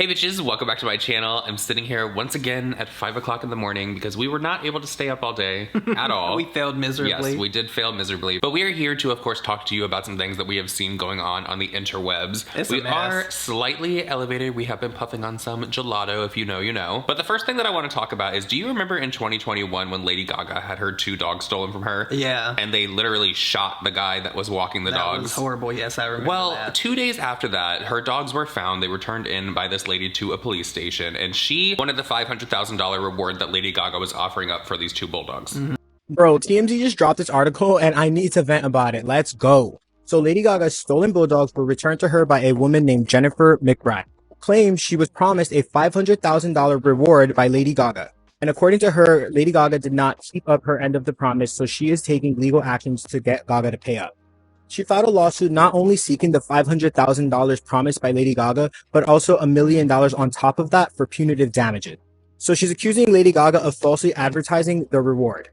Hey bitches, welcome back to my channel. I'm sitting here once again at 5 o'clock in the morning because we were not able to stay up all day at all. We failed miserably. Yes, we did fail miserably. But we are here to, of course, talk to you about some things that we have seen going on the interwebs. We are slightly elevated. We have been puffing on some gelato. If you know, you know. But the first thing that I want to talk about is, do you remember in 2021 when Lady Gaga had her 2 dogs stolen from her? Yeah. And they literally shot the guy that was walking the dogs? That was horrible. Yes, I remember that. Well, 2 days after that, her dogs were found. They were turned in by this lady to a police station, and she wanted the $500,000 reward that Lady Gaga was offering up for these 2 bulldogs. Bro, TMZ just dropped this article and I need to vent about it. Let's go. So Lady Gaga's stolen bulldogs were returned to her by a woman named Jennifer McBride. Claims she was promised a $500,000 reward by Lady Gaga. And according to her, Lady Gaga did not keep up her end of the promise, so she is taking legal actions to get Gaga to pay up. She filed a lawsuit not only seeking the $500,000 promised by Lady Gaga, but also $1 million on top of that for punitive damages. So she's accusing Lady Gaga of falsely advertising the reward.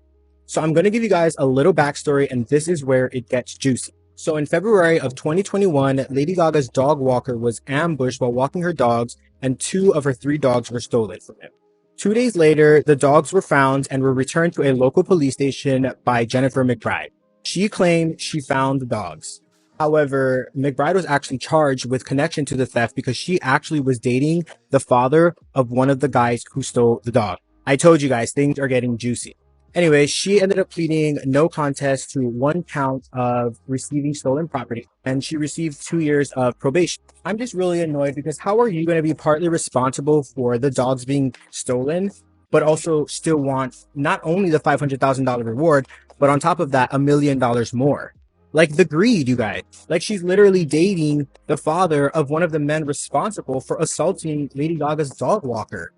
So I'm going to give you guys a little backstory, and this is where it gets juicy. So in February of 2021, Lady Gaga's dog walker was ambushed while walking her dogs, and 2 of her 3 dogs were stolen from him. 2 days later, the dogs were found and were returned to a local police station by Jennifer McBride. She claimed she found the dogs. However, McBride was actually charged with connection to the theft because she actually was dating the father of one of the guys who stole the dog. I told you guys, things are getting juicy. Anyway, she ended up pleading no contest to 1 count of receiving stolen property, and she received 2 years of probation. I'm just really annoyed because how are you going to be partly responsible for the dogs being stolen, but also still want not only the $500,000 reward, but on top of that, $1 million more? Like, the greed, you guys. Like, she's literally dating the father of one of the men responsible for assaulting Lady Gaga's dog walker.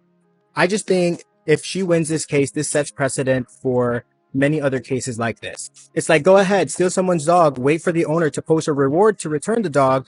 I just think if she wins this case, this sets precedent for many other cases like this. It's like, go ahead, steal someone's dog, wait for the owner to post a reward to return the dog,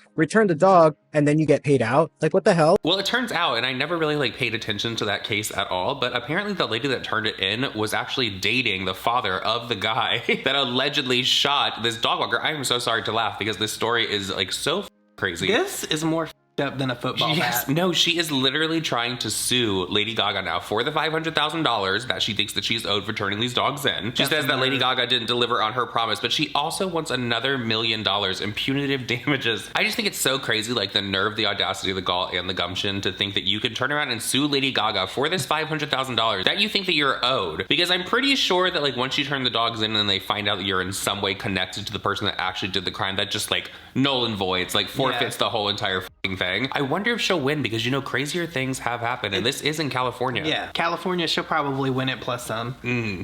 and then you get paid out. Like, what the hell? Well, it turns out, and I never really paid attention to that case at all, but apparently the lady that turned it in was actually dating the father of the guy that allegedly shot this dog walker. I am so sorry to laugh because this story is so crazy. This is more up than a football bat. No, she is literally trying to sue Lady Gaga now for the $500,000 that she thinks that she's owed for turning these dogs in. She says that Lady Gaga didn't deliver on her promise, but she also wants another $1 million in punitive damages. I just think it's so crazy, like the nerve, the audacity, the gall, and the gumption to think that you can turn around and sue Lady Gaga for this $500,000 that you think that you're owed. Because I'm pretty sure that once you turn the dogs in and they find out that you're in some way connected to the person that actually did the crime, that just null and voids, forfeits the whole entire thing. I wonder if she'll win because, crazier things have happened, and this is in California. Yeah, California, she'll probably win it plus some.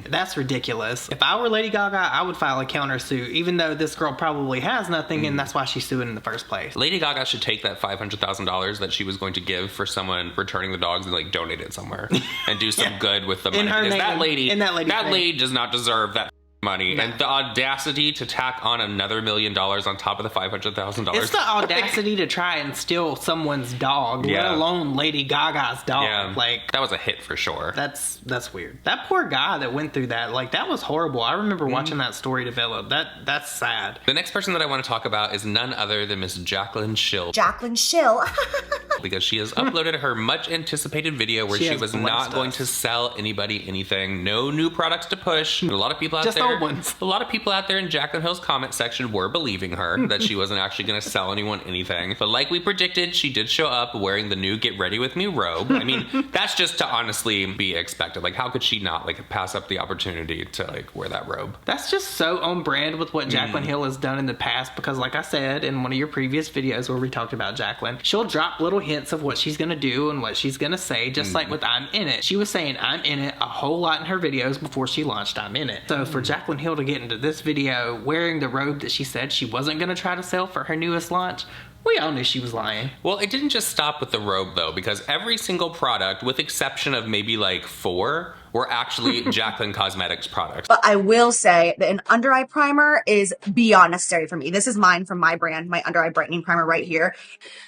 That's ridiculous. If I were Lady Gaga, I would file a countersuit, even though this girl probably has nothing, and that's why she's suing in the first place. Lady Gaga should take that $500,000 that she was going to give for someone returning the dogs and donate it somewhere and do some good with the money. Because that lady does not deserve that money. No. And the audacity to tack on another $1 million on top of the $500,000. It's the audacity to try and steal someone's dog, let alone Lady Gaga's dog. Yeah, that was a hit for sure. That's weird. That poor guy that went through that, that was horrible. I remember watching that story develop. That's sad. The next person that I want to talk about is none other than Miss Jaclyn Hill. Jaclyn Hill. Because she has uploaded her much anticipated video where she was not going to sell anybody anything. No new products to push. And a lot of people out there, a lot of people out there in Jaclyn Hill's comment section were believing her that she wasn't actually going to sell anyone anything. But like we predicted, she did show up wearing the new Get Ready With Me robe. I mean, that's just to honestly be expected. How could she not pass up the opportunity to wear that robe? That's just so on brand with what Jaclyn Hill has done in the past, because like I said in one of your previous videos where we talked about Jaclyn, she'll drop little hints of what she's going to do and what she's going to say, just like with I'm In It. She was saying I'm in it a whole lot in her videos before she launched I'm In It. So for Jaclyn Hill to get into this video wearing the robe that she said she wasn't going to try to sell for her newest launch, we all knew she was lying. Well, it didn't just stop with the robe though, because every single product, with exception of maybe 4, were actually Jaclyn Cosmetics products. But I will say that an under eye primer is beyond necessary for me. This is mine from my brand, my under eye brightening primer right here.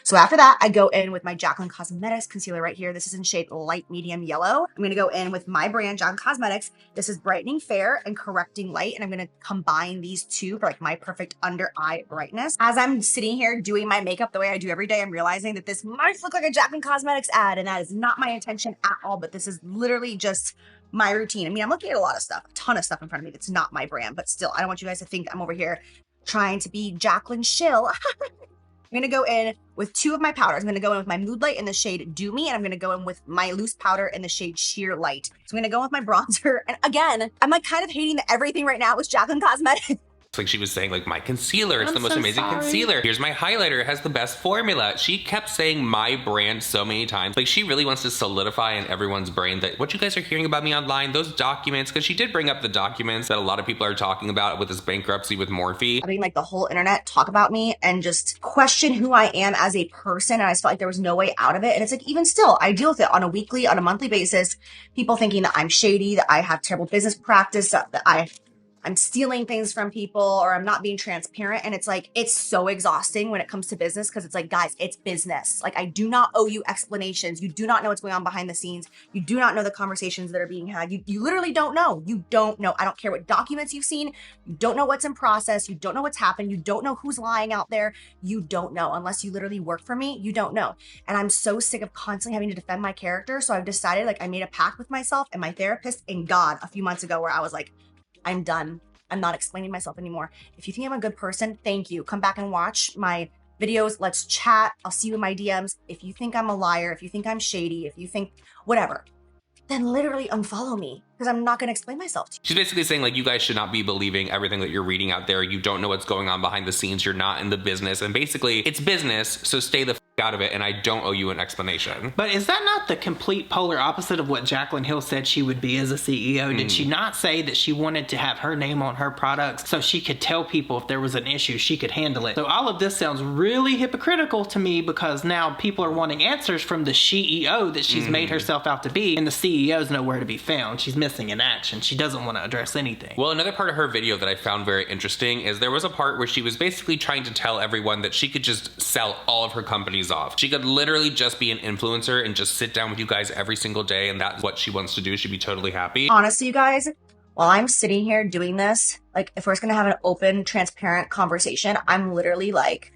So after that, I go in with my Jaclyn Cosmetics concealer right here. This is in shade light medium yellow. I'm going to go in with my brand, Jaclyn Cosmetics. This is brightening fair and correcting light. And I'm going to combine these two for like my perfect under eye brightness. As I'm sitting here doing my makeup the way I do every day, I'm realizing that this might look like a Jaclyn Cosmetics ad, and that is not my intention at all. But this is literally just my routine. I mean, I'm looking at a lot of stuff, a ton of stuff in front of me that's not my brand, but still, I don't want you guys to think I'm over here trying to be Jaclyn Hill. I'm going to go in with two of my powders. I'm going to go in with my Mood Light in the shade Do Me, and I'm going to go in with my loose powder in the shade Sheer Light. So I'm going to go with my bronzer. And again, I'm like kind of hating that everything right now is Jaclyn Cosmetics. It's like she was saying, like, my concealer, it's the most so amazing sorry. concealer. Here's my highlighter, it has the best formula. She kept saying my brand so many times. Like, she really wants to solidify in everyone's brain that what you guys are hearing about me online, those documents, because she did bring up the documents that a lot of people are talking about with this bankruptcy with Morphe. Having like the whole internet talk about me and just question who I am as a person. And I just felt like there was no way out of it. And it's like, even still, I deal with it on a weekly, on a monthly basis. People thinking that I'm shady, that I have terrible business practice, that I'm stealing things from people, or I'm not being transparent. And it's like, it's so exhausting when it comes to business, because it's like, guys, it's business. Like, I do not owe you explanations. You do not know what's going on behind the scenes. You do not know the conversations that are being had. You literally don't know. You don't know. I don't care what documents you've seen. You don't know what's in process. You don't know what's happened. You don't know who's lying out there. You don't know. Unless you literally work for me, you don't know. And I'm so sick of constantly having to defend my character. So I've decided, like, I made a pact with myself and my therapist and God a few months ago where I was like, I'm done. I'm not explaining myself anymore. If you think I'm a good person, thank you. Come back and watch my videos. Let's chat. I'll see you in my DMs. If you think I'm a liar, if you think I'm shady, if you think whatever, then literally unfollow me, because I'm not going to explain myself to you. She's basically saying, like, you guys should not be believing everything that you're reading out there. You don't know what's going on behind the scenes. You're not in the business. And basically, it's business, so stay the f out of it, and I don't owe you an explanation. But is that not the complete polar opposite of what Jaclyn Hill said she would be as a CEO? Did she not say that she wanted to have her name on her products so she could tell people if there was an issue, she could handle it? So all of this sounds really hypocritical to me, because now people are wanting answers from the CEO that she's made herself out to be, and the CEO's nowhere to be found. She's missing in action. She doesn't want to address anything. Well, another part of her video that I found very interesting is there was a part where she was basically trying to tell everyone that she could just sell all of her companies off. She could literally just be an influencer and just sit down with you guys every single day, and that's what she wants to do. She'd be totally happy. Honestly, you guys, while I'm sitting here doing this, like, if we're just going to have an open, transparent conversation, I'm literally like,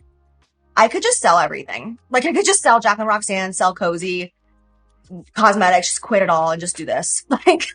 I could just sell everything. Like, I could just sell Jaclyn Roxanne, sell Koze, cosmetics, just quit it all and just do this. Like,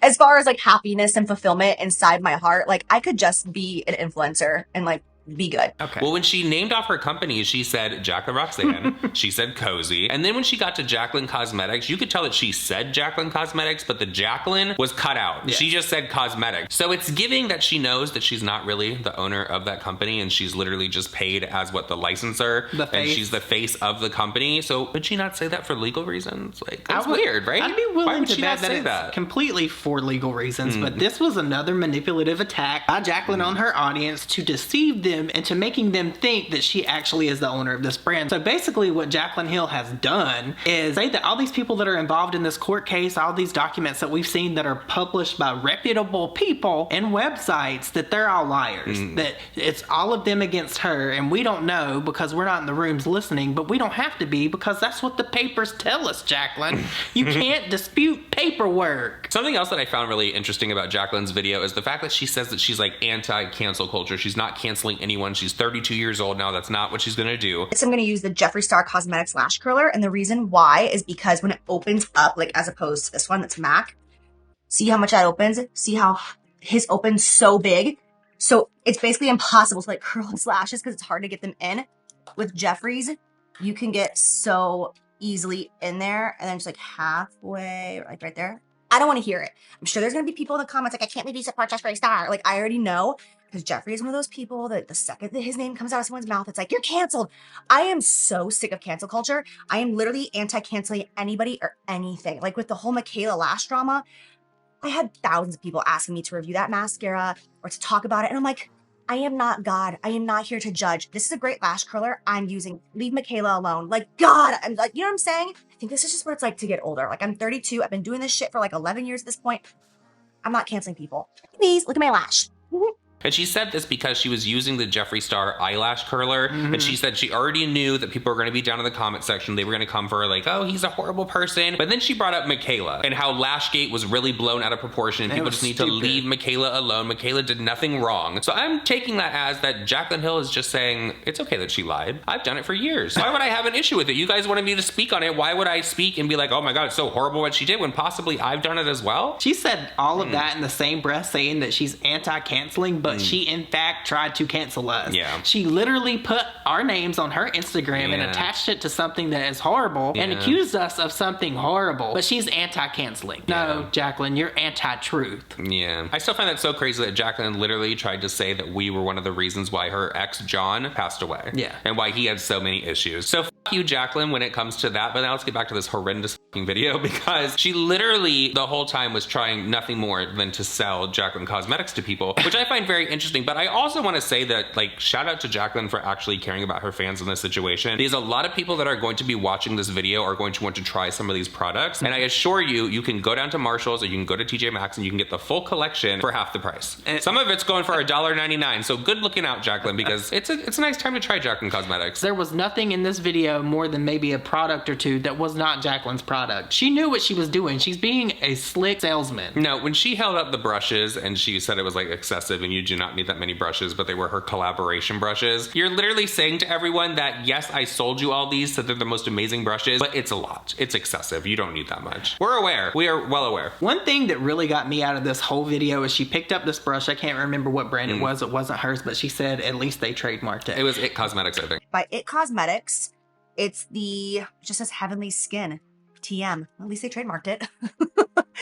as far as like happiness and fulfillment inside my heart, like, I could just be an influencer and like be good. Okay. Well, when she named off her companies, she said Jaclyn Roxanne, she said Koze, and then when she got to Jaclyn Cosmetics, you could tell that she said Jaclyn Cosmetics, but the Jaclyn was cut out. Yeah. She just said Cosmetics. So it's giving that she knows that she's not really the owner of that company, and she's literally just paid as what, the licensor, and she's the face of the company. So would she not say that for legal reasons? Like, that's weird, right? I'd be willing Why would to she bet not say that that? it's completely for legal reasons, but this was another manipulative attack by Jaclyn on her audience to deceive them into making them think that she actually is the owner of this brand. So basically what Jaclyn Hill has done is say that all these people that are involved in this court case, all these documents that we've seen that are published by reputable people and websites, that they're all liars. That it's all of them against her, and we don't know because we're not in the rooms listening, but we don't have to be, because that's what the papers tell us, Jaclyn. You can't dispute paperwork. Something else that I found really interesting about Jaclyn's video is the fact that she says that she's like anti-cancel culture. She's not canceling anyone. She's 32 years old now. That's not what she's gonna do. So I'm going to use the Jeffree Star Cosmetics Lash Curler, and the reason why is because when it opens up, like as opposed to this one that's MAC, see how much that opens? See how his opens so big? So it's basically impossible to like curl his lashes because it's hard to get them in. With Jeffree's, you can get so easily in there, and then just like halfway, like right there. I don't want to hear it. I'm sure there's going to be people in the comments like, I can't believe you support Jeffree Star. Like, I already know, because Jeffree is one of those people that the second that his name comes out of someone's mouth, it's like, you're canceled. I am so sick of cancel culture. I am literally anti-canceling anybody or anything. Like with the whole Michaela Lash drama, I had thousands of people asking me to review that mascara or to talk about it. And I'm like, I am not God. I am not here to judge. This is a great lash curler I'm using. Leave Michaela alone. Like, God, I'm like, you know what I'm saying? I think this is just what it's like to get older. Like, I'm 32. I've been doing this shit for like 11 years at this point. I'm not canceling people. Please, look at my lash. And she said this because she was using the Jeffree Star eyelash curler. And she said she already knew that people were going to be down in the comment section. They were going to come for her like, oh, he's a horrible person. But then she brought up Michaela and how Lashgate was really blown out of proportion. And people just need to leave Michaela alone. Michaela did nothing wrong. So I'm taking that as that Jaclyn Hill is just saying, it's okay that she lied. I've done it for years. Why would I have an issue with it? You guys wanted me to speak on it. Why would I speak and be like, oh my God, it's so horrible what she did when possibly I've done it as well? She said all of that in the same breath, saying that she's anti-canceling, but she in fact tried to cancel us. Yeah. She literally put our names on her Instagram and attached it to something that is horrible and accused us of something horrible. But she's anti-canceling. No, Jaclyn, you're anti-truth. Yeah. I still find that so crazy that Jaclyn literally tried to say that we were one of the reasons why her ex, John, passed away. Yeah. And why he had so many issues. So fuck you, Jaclyn, when it comes to that. But now let's get back to this horrendous fucking video, because she literally the whole time was trying nothing more than to sell Jaclyn Cosmetics to people, which I find very interesting. But I also want to say that, like, shout out to Jaclyn for actually caring about her fans in this situation, because a lot of people that are going to be watching this video are going to want to try some of these products. And I assure you, you can go down to Marshall's or you can go to TJ Maxx and you can get the full collection for half the price. And some of it's going for $1.99. So good looking out, Jaclyn, because it's a nice time to try Jaclyn Cosmetics. There was nothing in this video more than maybe a product or two that was not Jaclyn's product. She knew what she was doing. She's being a slick salesman. No, when she held up the brushes and she said it was like excessive and you do not need that many brushes, but they were her collaboration brushes, you're literally saying to everyone that, yes, I sold you all these, so they're the most amazing brushes, but it's a lot. It's excessive. You don't need that much. We're aware. We are well aware. One thing that really got me out of this whole video is she picked up this brush. I can't remember what brand it was. It wasn't hers, but she said at least they trademarked it. It was It Cosmetics, I think. By It Cosmetics. It's it just says Heavenly Skin. TM. At least they trademarked it.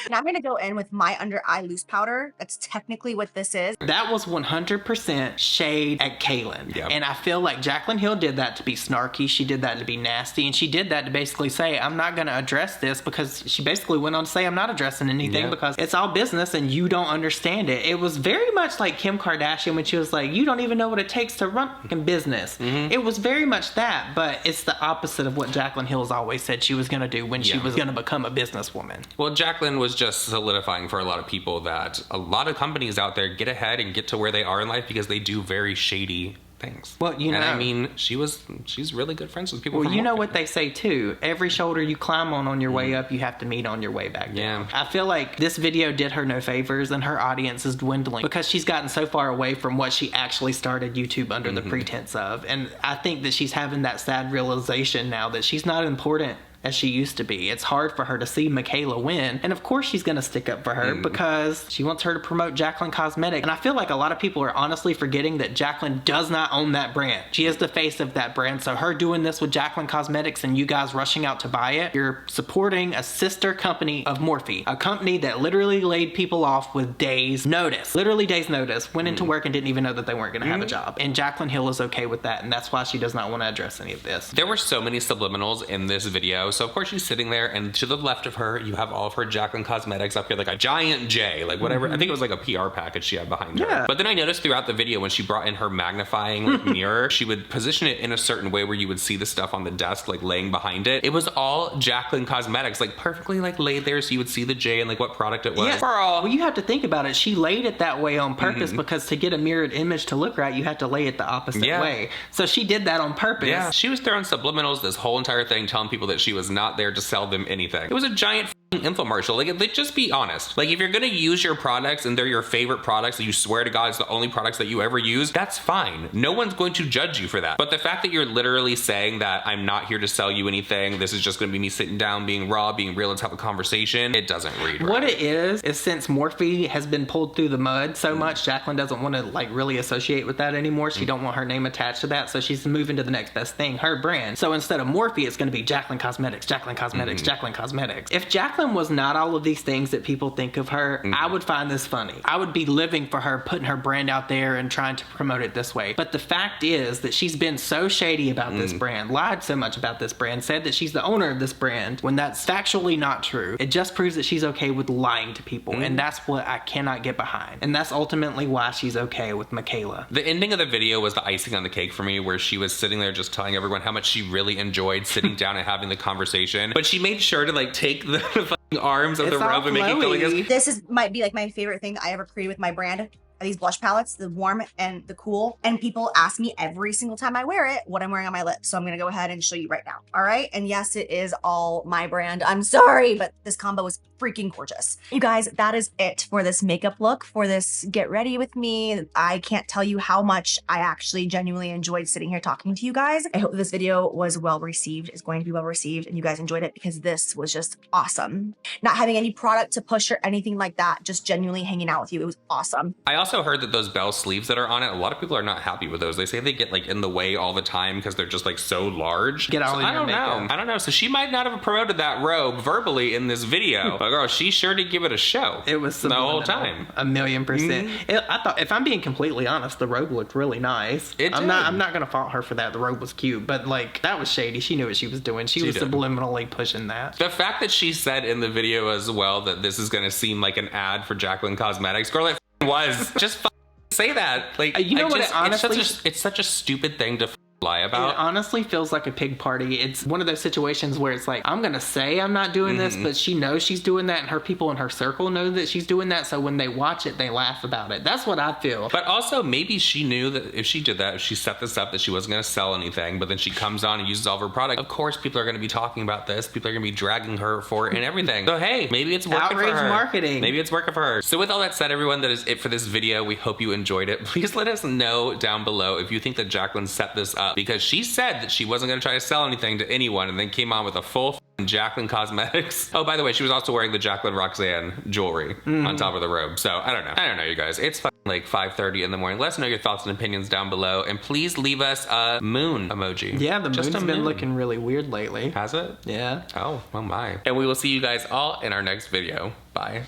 Now I'm going to go in with my under eye loose powder. That's technically what this is. That was 100% shade at Kaylin. Yep. And I feel like Jaclyn Hill did that to be snarky. She did that to be nasty. And she did that to basically say, I'm not going to address this, because she basically went on to say, I'm not addressing anything because it's all business and you don't understand it. It was very much like Kim Kardashian when she was like, you don't even know what it takes to run a business. It was very much that, but it's the opposite of what Jaclyn Hill's always said she was going to do when she was going to become a businesswoman. Well, Jaclyn was just solidifying for a lot of people that a lot of companies out there get ahead and get to where they are in life because they do very shady things. Well, you know, and I mean, she's really good friends with people. Well, you know what they say too. Every shoulder you climb on your way up, you have to meet on your way back down. I feel like this video did her no favors, and her audience is dwindling because she's gotten so far away from what she actually started YouTube under the pretense of. And I think that she's having that sad realization now that she's not important as she used to be. It's hard for her to see Michaela win, and of course she's gonna stick up for her because she wants her to promote Jaclyn Cosmetics. And I feel like a lot of people are honestly forgetting that Jaclyn does not own that brand. She is the face of that brand, so her doing this with Jaclyn Cosmetics and you guys rushing out to buy it, you're supporting a sister company of Morphe, a company that literally laid people off with days notice. Literally days notice. Went into work and didn't even know that they weren't gonna have a job. And Jaclyn Hill is okay with that, and that's why she does not want to address any of this. There were so many subliminals in this video. So of course she's sitting there, and to the left of her, you have all of her Jaclyn Cosmetics up here, like a giant J, like whatever. I think it was like a PR package she had behind her. But then I noticed throughout the video when she brought in her magnifying mirror, she would position it in a certain way where you would see the stuff on the desk, like laying behind it. It was all Jaclyn Cosmetics, like perfectly like laid there, so you would see the J and like what product it was. Yeah. Well, you have to think about it. She laid it that way on purpose because to get a mirrored image to look right, you have to lay it the opposite way. So she did that on purpose. Yeah, she was throwing subliminals this whole entire thing, telling people that she was not there to sell them anything. It was a giant infomercial. Like, just be honest. Like, if you're gonna use your products and they're your favorite products that you swear to God it's the only products that you ever use, that's fine. No one's going to judge you for that. But the fact that you're literally saying that I'm not here to sell you anything, this is just gonna be me sitting down, being raw, being real, let's have a conversation, it doesn't read right. What it is since Morphe has been pulled through the mud so much, Jaclyn doesn't want to like really associate with that anymore. She don't want her name attached to that, so she's moving to the next best thing, her brand. So instead of Morphe, it's gonna be Jaclyn Cosmetics, Jaclyn Cosmetics, Jaclyn Cosmetics. If Jaclyn Jaclyn was not all of these things that people think of her, I would find this funny. I would be living for her, putting her brand out there and trying to promote it this way. But the fact is that she's been so shady about this brand, lied so much about this brand, said that she's the owner of this brand when that's factually not true. It just proves that she's okay with lying to people, and that's what I cannot get behind. And that's ultimately why she's okay with Michaela. The ending of the video was the icing on the cake for me, where she was sitting there just telling everyone how much she really enjoyed sitting down and having the conversation. But she made sure to like take the fucking arms of the robe and make it feel like this might be like my favorite thing that I ever created with my brand. These blush palettes, the warm and the cool. And people ask me every single time I wear it what I'm wearing on my lips. So I'm gonna go ahead and show you right now. All right. And yes, it is all my brand. I'm sorry, but this combo is freaking gorgeous. You guys, that is it for this makeup look, for this get ready with me. I can't tell you how much I actually genuinely enjoyed sitting here talking to you guys. I hope this video was well received, is going to be well received, and you guys enjoyed it, because this was just awesome. Not having any product to push or anything like that, just genuinely hanging out with you. It was awesome. I also heard that those bell sleeves that are on it, a lot of people are not happy with those. They say they get like in the way all the time because they're just like so large. Get all in your makeup. I don't know. So she might not have promoted that robe verbally in this video. But girl, she sure did give it a show. It was the whole time. 1,000,000%. I thought, if I'm being completely honest, the robe looked really nice. I'm not gonna fault her for that. The robe was cute, but like that was shady. She knew what she was doing. She was subliminally pushing that. The fact that she said in the video as well that this is gonna seem like an ad for Jaclyn Cosmetics, girl, it was. Just say that. Like, you know what? It honestly, it's such a stupid thing to lie about. It honestly feels like a pig party. It's one of those situations where it's like, I'm gonna say I'm not doing this, but she knows she's doing that, and her people in her circle know that she's doing that, so when they watch it, they laugh about it. That's what I feel. But also, maybe she knew that if she did that, if she set this up, that she wasn't gonna sell anything, but then she comes on and uses all of her product, of course people are gonna be talking about this, people are gonna be dragging her for it and everything. So hey, maybe it's working for her. Outrage marketing. Maybe it's working for her. So with all that said, everyone, that is it for this video. We hope you enjoyed it. Please let us know down below if you think that Jaclyn set this up, because she said that she wasn't going to try to sell anything to anyone and then came on with a full Jaclyn Cosmetics. Oh, by the way, she was also wearing the Jaclyn Roxanne jewelry on top of the robe. So I don't know, you guys. It's like 5:30 in the morning. Let us know your thoughts and opinions down below, and please leave us a moon emoji. Yeah, the moon's been looking really weird lately. Has it? Yeah. Oh my. And we will see you guys all in our next video. Bye.